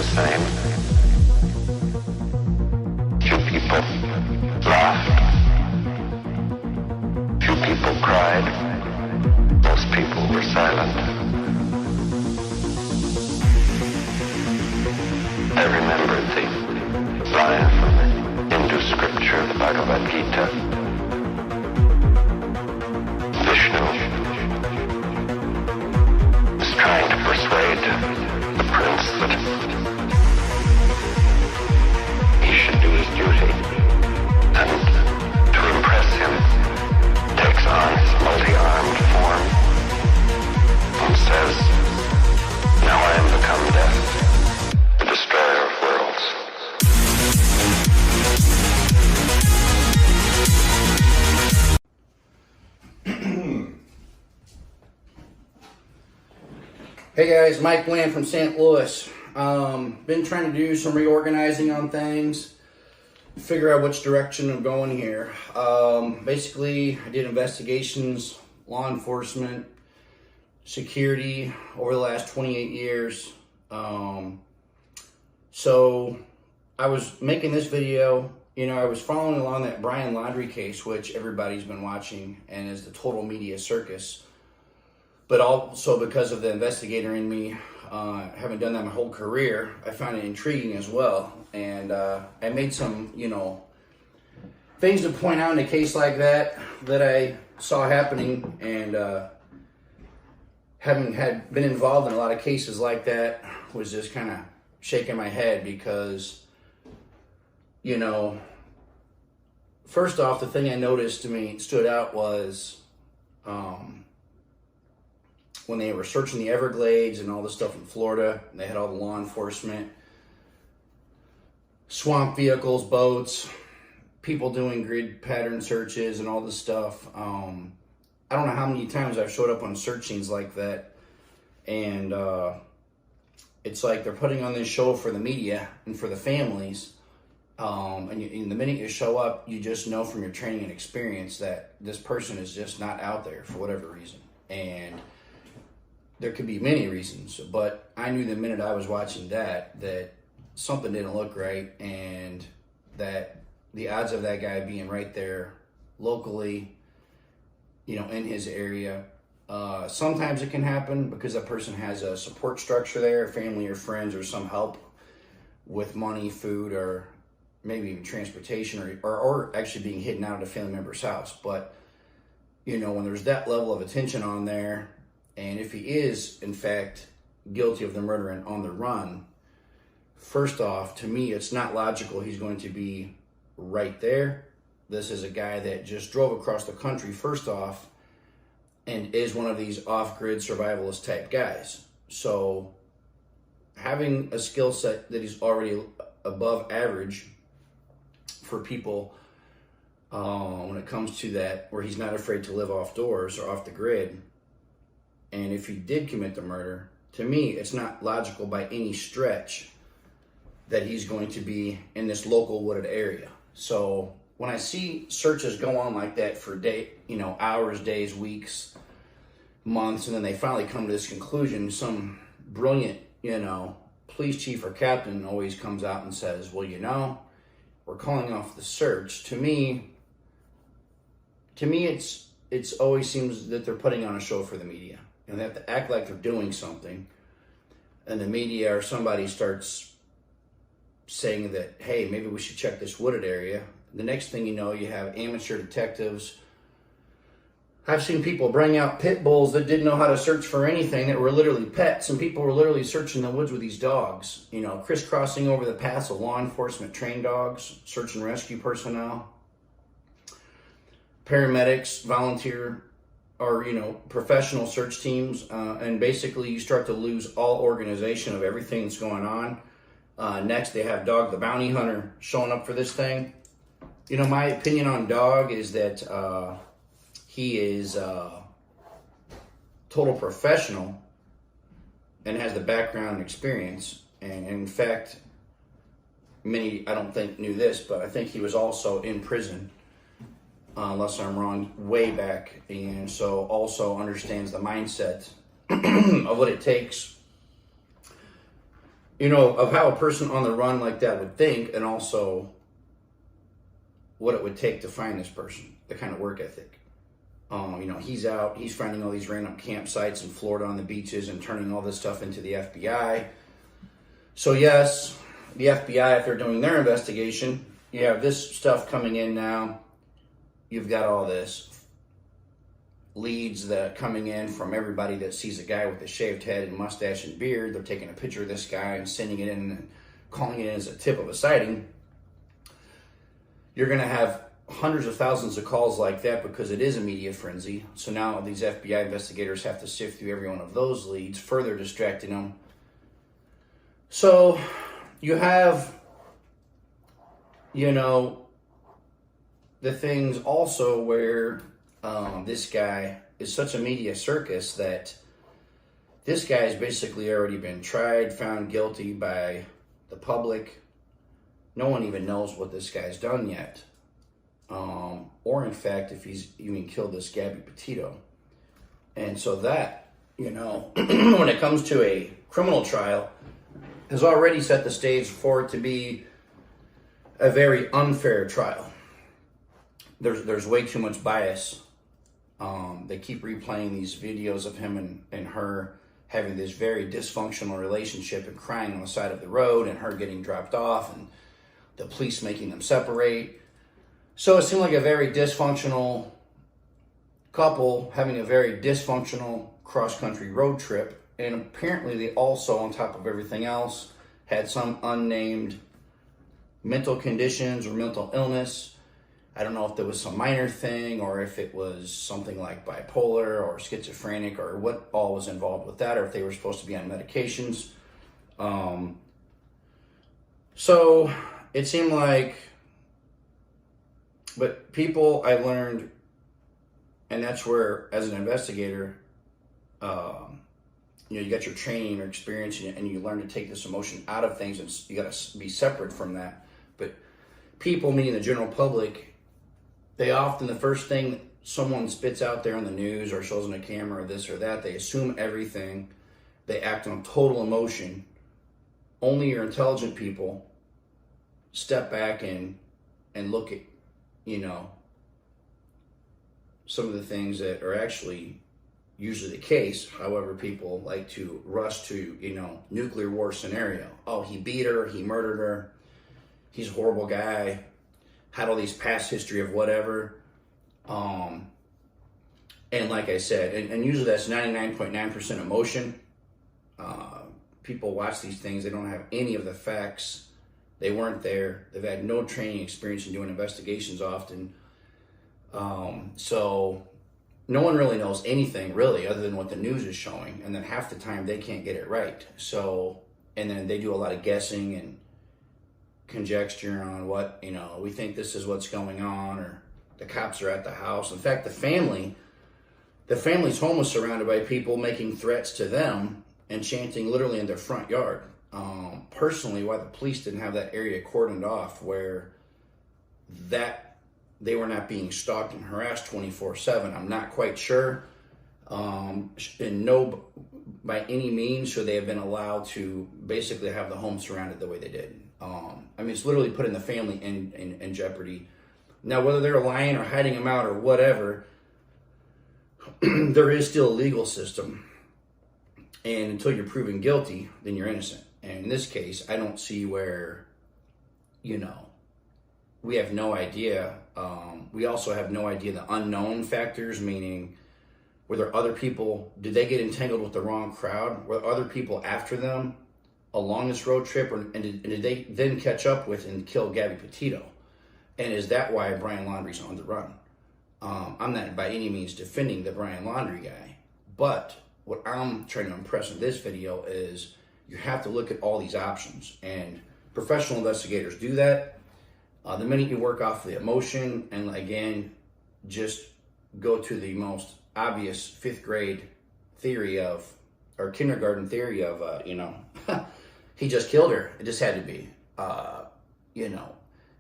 the same. Few people laughed. Few people cried. Most people were silent. I remembered the line from the Hindu scripture, the Bhagavad Gita. Vishnu is trying to persuade the prince that he should do his duty, and to impress him takes on his multi-armed form and says, "Now I am become death, the destroyer of worlds." Hey guys, Mike Bland from St. Louis. Been trying to do some reorganizing on things, figure out which direction I'm going here. Basically, I did investigations, law enforcement, security over the last 28 years. So I was making this video, I was following along that Brian Laundrie case, which everybody's been watching and is the total media circus. But also because of the investigator in me, having done that my whole career, I found it intriguing as well. And I made some, things to point out in a case like that I saw happening, and having been involved in a lot of cases like that, was just kind of shaking my head because, first off, the thing I noticed to me stood out was, when they were searching the Everglades and all the stuff in Florida, and they had all the law enforcement, swamp vehicles, boats, people doing grid pattern searches and all this stuff. I don't know how many times I've showed up on search scenes like that, and it's like they're putting on this show for the media and for the families, and the minute you show up, you just know from your training and experience that this person is just not out there for whatever reason. And there could be many reasons, but I knew the minute I was watching that something didn't look right, and that the odds of that guy being right there locally, in his area, sometimes it can happen because that person has a support structure there, family or friends, or some help with money, food, or maybe even transportation, or actually being hidden out at a family member's house. But, when there's that level of attention on there, and if he is, in fact, guilty of the murder and on the run, first off, to me, it's not logical he's going to be right there. This is a guy that just drove across the country, first off, and is one of these off-grid survivalist type guys. So having a skill set that is already above average for people when it comes to that, where he's not afraid to live off doors or off the grid, and if he did commit the murder, to me, it's not logical by any stretch that he's going to be in this local wooded area. So when I see searches go on like that for hours, days, weeks, months, and then they finally come to this conclusion, some brilliant, police chief or captain always comes out and says, well, we're calling off the search. To me, it's always seems that they're putting on a show for the media. And they have to act like they're doing something, and the media or somebody starts saying that, hey, maybe we should check this wooded area. The next thing you know, you have amateur detectives. I've seen people bring out pit bulls that didn't know how to search for anything, that were literally pets, and people were literally searching the woods with these dogs, crisscrossing over the paths of law enforcement trained dogs, search and rescue personnel, paramedics, volunteer, or professional search teams, and basically you start to lose all organization of everything that's going on. Next, they have Dog the Bounty Hunter showing up for this thing. My opinion on Dog is that he is total professional and has the background and experience. And in fact, many, I don't think, knew this, but I think he was also in prison, unless I'm wrong, way back, and so also understands the mindset of what it takes, of how a person on the run like that would think, and also what it would take to find this person, the kind of work ethic. He's out, he's finding all these random campsites in Florida on the beaches and turning all this stuff into the FBI. So yes, the FBI, if they're doing their investigation, you have this stuff coming in now. You've got all this leads that coming in from everybody that sees a guy with a shaved head and mustache and beard. They're taking a picture of this guy and sending it in and calling it in as a tip of a sighting. You're going to have hundreds of thousands of calls like that because it is a media frenzy. So now these FBI investigators have to sift through every one of those leads, further distracting them. So you have, the things also where this guy is such a media circus that this guy has basically already been tried, found guilty by the public. No one even knows what this guy's done yet. Or in fact, if he's even killed this Gabby Pettito. And so that, when it comes to a criminal trial, has already set the stage for it to be a very unfair trial. There's way too much bias. They keep replaying these videos of him and her having this very dysfunctional relationship and crying on the side of the road and her getting dropped off and the police making them separate. So it seemed like a very dysfunctional couple having a very dysfunctional cross-country road trip. And apparently they also, on top of everything else, had some unnamed mental conditions or mental illness. I don't know if there was some minor thing or if it was something like bipolar or schizophrenic or what all was involved with that, or if they were supposed to be on medications. So it seemed like, but people, I learned, and that's where, as an investigator, you got your training or experience and you learn to take this emotion out of things, and you got to be separate from that. But people, meaning the general public, they often, the first thing someone spits out there on the news or shows on a camera or this or that, they assume everything. They act on total emotion. Only your intelligent people step back and look at, some of the things that are actually usually the case. However, people like to rush to, nuclear war scenario. Oh, he beat her, he murdered her, he's a horrible guy, had all these past history of whatever. And like I said, and usually that's 99.9% emotion. People watch these things, they don't have any of the facts. They weren't there. They've had no training experience in doing investigations often. So no one really knows anything really other than what the news is showing. And then half the time they can't get it right. So, and then they do a lot of guessing and conjecture on what, we think this is what's going on, or the cops are at the house. In fact, the family's home was surrounded by people making threats to them and chanting literally in their front yard. Personally, why the police didn't have that area cordoned off where that they were not being stalked and harassed 24/7, I'm not quite sure. And no, by any means should they have been allowed to basically have the home surrounded the way they did. It's literally putting the family in jeopardy. Now, whether they're lying or hiding them out or whatever, there is still a legal system. And until you're proven guilty, then you're innocent. And in this case, I don't see where, we have no idea. We also have no idea the unknown factors, meaning were there other people, did they get entangled with the wrong crowd? Were other people after them along this road trip? And did they then catch up with and kill Gabby Pettito? And is that why Brian Laundrie's on the run? I'm not by any means defending the Brian Laundrie guy, but what I'm trying to impress in this video is you have to look at all these options, and professional investigators do that. The minute you work off the emotion, and again, just go to the most obvious fifth grade theory of, or kindergarten theory of, he just killed her. It just had to be,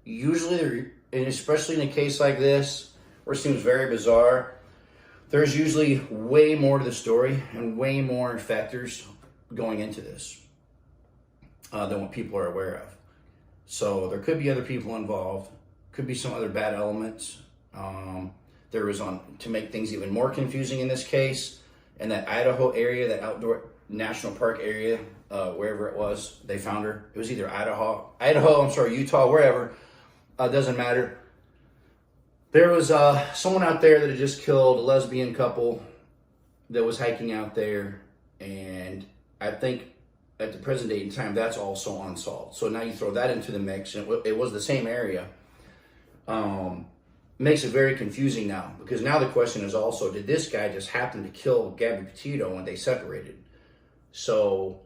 usually, and especially in a case like this, where it seems very bizarre, there's usually way more to the story and way more factors going into this. than what people are aware of. So there could be other people involved, could be some other bad elements. There was to make things even more confusing in this case, in that Idaho area, that outdoor national park area, wherever it was, they found her. It was either Utah, wherever, doesn't matter. There was someone out there that had just killed a lesbian couple that was hiking out there, and I think at the present date in time, that's also unsolved. So now you throw that into the mix, and it was the same area. Makes it very confusing now, because now the question is also, did this guy just happen to kill Gabby Pettito when they separated? So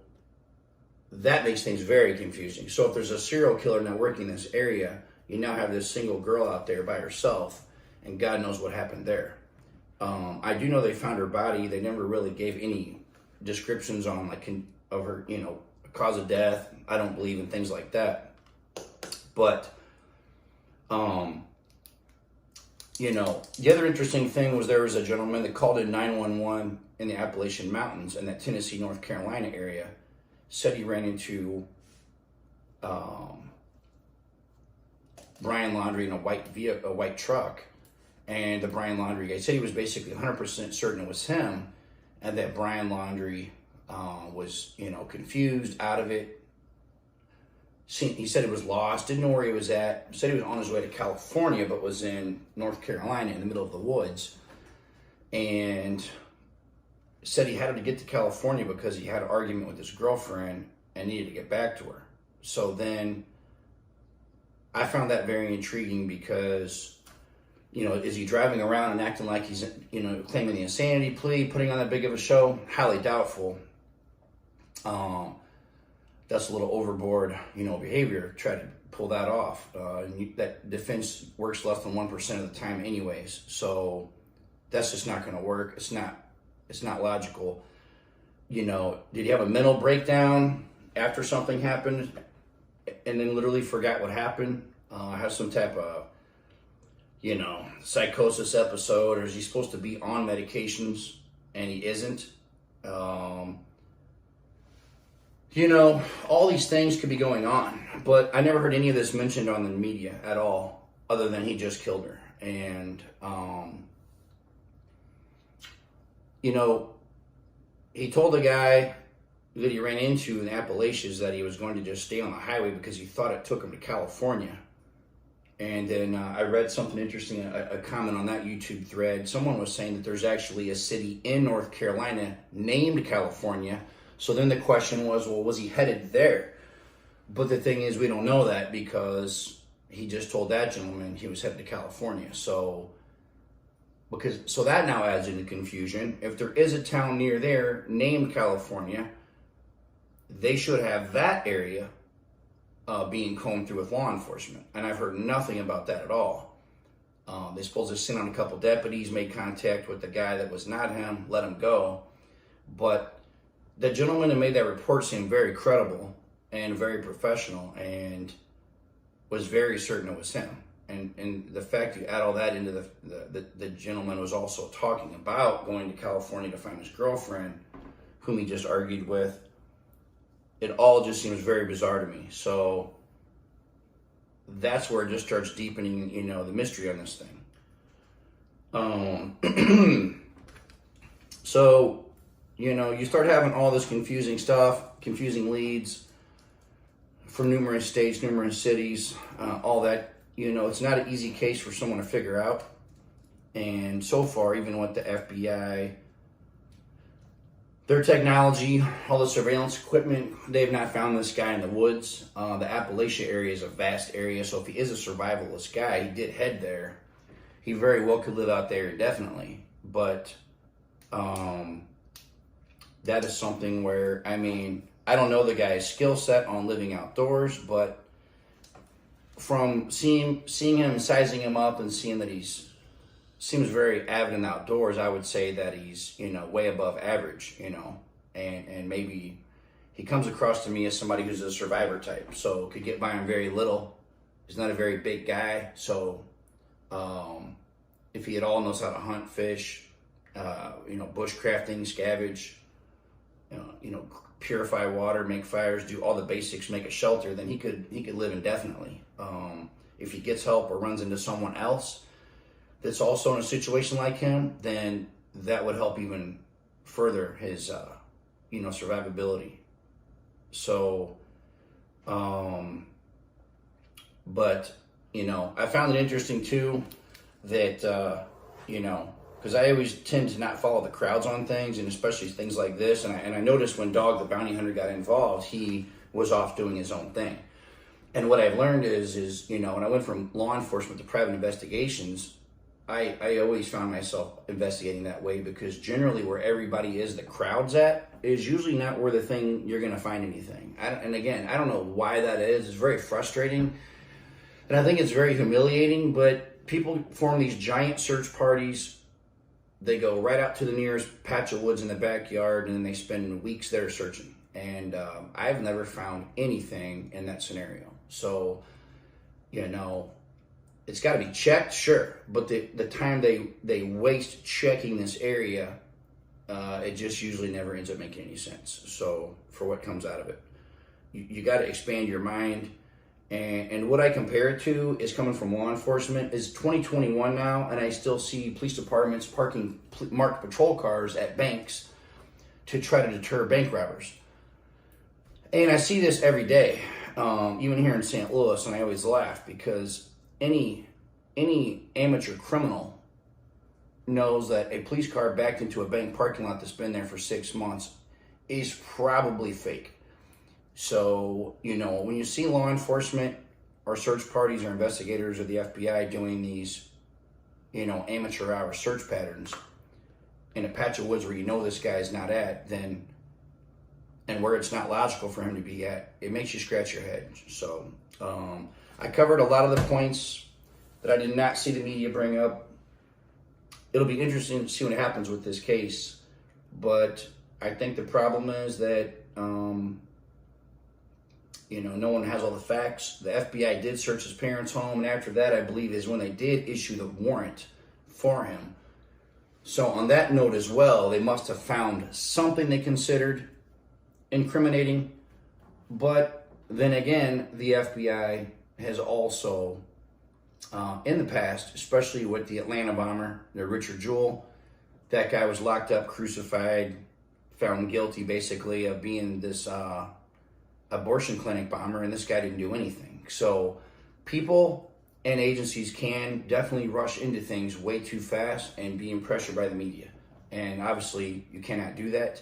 that makes things very confusing. So if there's a serial killer now working in this area, you now have this single girl out there by herself, and God knows what happened there. I do know they found her body. They never really gave any descriptions on of her, cause of death. I don't believe in things like that. But, the other interesting thing was there was a gentleman that called in 911 in the Appalachian Mountains in that Tennessee, North Carolina area. Said he ran into Brian Laundrie in a white truck. And the Brian Laundrie guy said he was basically 100% certain it was him, and that Brian Laundrie was, confused, out of it. He said he was lost, didn't know where he was at. Said he was on his way to California, but was in North Carolina in the middle of the woods. And said he had to get to California because he had an argument with his girlfriend and needed to get back to her. So then I found that very intriguing because, is he driving around and acting like he's, claiming the insanity plea, putting on that big of a show? Highly doubtful. That's a little overboard, behavior. Try to pull that off. That defense works less than 1% of the time anyways. So that's just not going to work. It's not logical. Did he have a mental breakdown after something happened and then literally forgot what happened? Have some type of, psychosis episode, or is he supposed to be on medications and he isn't? All these things could be going on, but I never heard any of this mentioned on the media at all, other than he just killed her. And, he told the guy that he ran into in the Appalachians that he was going to just stay on the highway because he thought it took him to California. And then I read something interesting, a comment on that YouTube thread. Someone was saying that there's actually a city in North Carolina named California. So then the question was, well, was he headed there? But the thing is, we don't know that because he just told that gentleman he was headed to California. So that now adds into confusion. If there is a town near there named California, they should have that area being combed through with law enforcement. And I've heard nothing about that at all. They supposed to send on a couple deputies, made contact with the guy that was not him, let him go. But the gentleman who made that report seemed very credible and very professional and was very certain it was him. And the fact you add all that into the gentleman was also talking about going to California to find his girlfriend, whom he just argued with, it all just seems very bizarre to me. So that's where it just starts deepening, the mystery on this thing. So, you start having all this confusing stuff, confusing leads from numerous states, numerous cities, all that. It's not an easy case for someone to figure out. And so far, even with the FBI, their technology, all the surveillance equipment, they've not found this guy in the woods. The Appalachia area is a vast area, so if he is a survivalist guy, he did head there. He very well could live out there indefinitely. But that is something where, I don't know the guy's skill set on living outdoors, but from seeing him, sizing him up, and seeing that seems very avid in the outdoors, I would say that he's, way above average, and maybe he comes across to me as somebody who's a survivor type, so could get by on very little. He's not a very big guy, so if he at all knows how to hunt, fish, bushcrafting, scavenge, purify water, make fires, do all the basics, make a shelter, then he could live indefinitely. If he gets help or runs into someone else that's also in a situation like him, then that would help even further his survivability. So, but I found it interesting too that because I always tend to not follow the crowds on things, and especially things like this. And I noticed when Dog the Bounty Hunter got involved, he was off doing his own thing. And what I've learned is when I went from law enforcement to private investigations, I always found myself investigating that way, because generally where everybody is, the crowd's at, is usually not where the thing you're going to find anything. And again, I don't know why that is. It's very frustrating. And I think it's very humiliating, but people form these giant search parties. They go right out to the nearest patch of woods in the backyard, and then they spend weeks there searching. And I've never found anything in that scenario. So, it's got to be checked, sure. But the time they waste checking this area, it just usually never ends up making any sense. So, for what comes out of it, you got to expand your mind. And what I compare it to is, coming from law enforcement, is 2021 now, and I still see police departments parking marked patrol cars at banks to try to deter bank robbers. And I see this every day, even here in St. Louis, and I always laugh, because any amateur criminal knows that a police car backed into a bank parking lot that's been there for 6 months is probably fake. So, when you see law enforcement or search parties or investigators or the FBI doing these, amateur hour search patterns in a patch of woods where this guy's not at, then, and where it's not logical for him to be at, it makes you scratch your head. So, I covered a lot of the points that I did not see the media bring up. It'll be interesting to see what happens with this case, but I think the problem is that, no one has all the facts. The FBI did search his parents' home, and after that, I believe, is when they did issue the warrant for him. So on that note as well, they must have found something they considered incriminating. But then again, the FBI has also, in the past, especially with the Atlanta bomber, the Richard Jewell, that guy was locked up, crucified, found guilty basically of being this abortion clinic bomber, and this guy didn't do anything. So people and agencies can definitely rush into things way too fast and being pressured by the media. And obviously you cannot do that,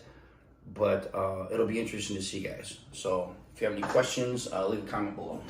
but it'll be interesting to see, guys. So if you have any questions, leave a comment below.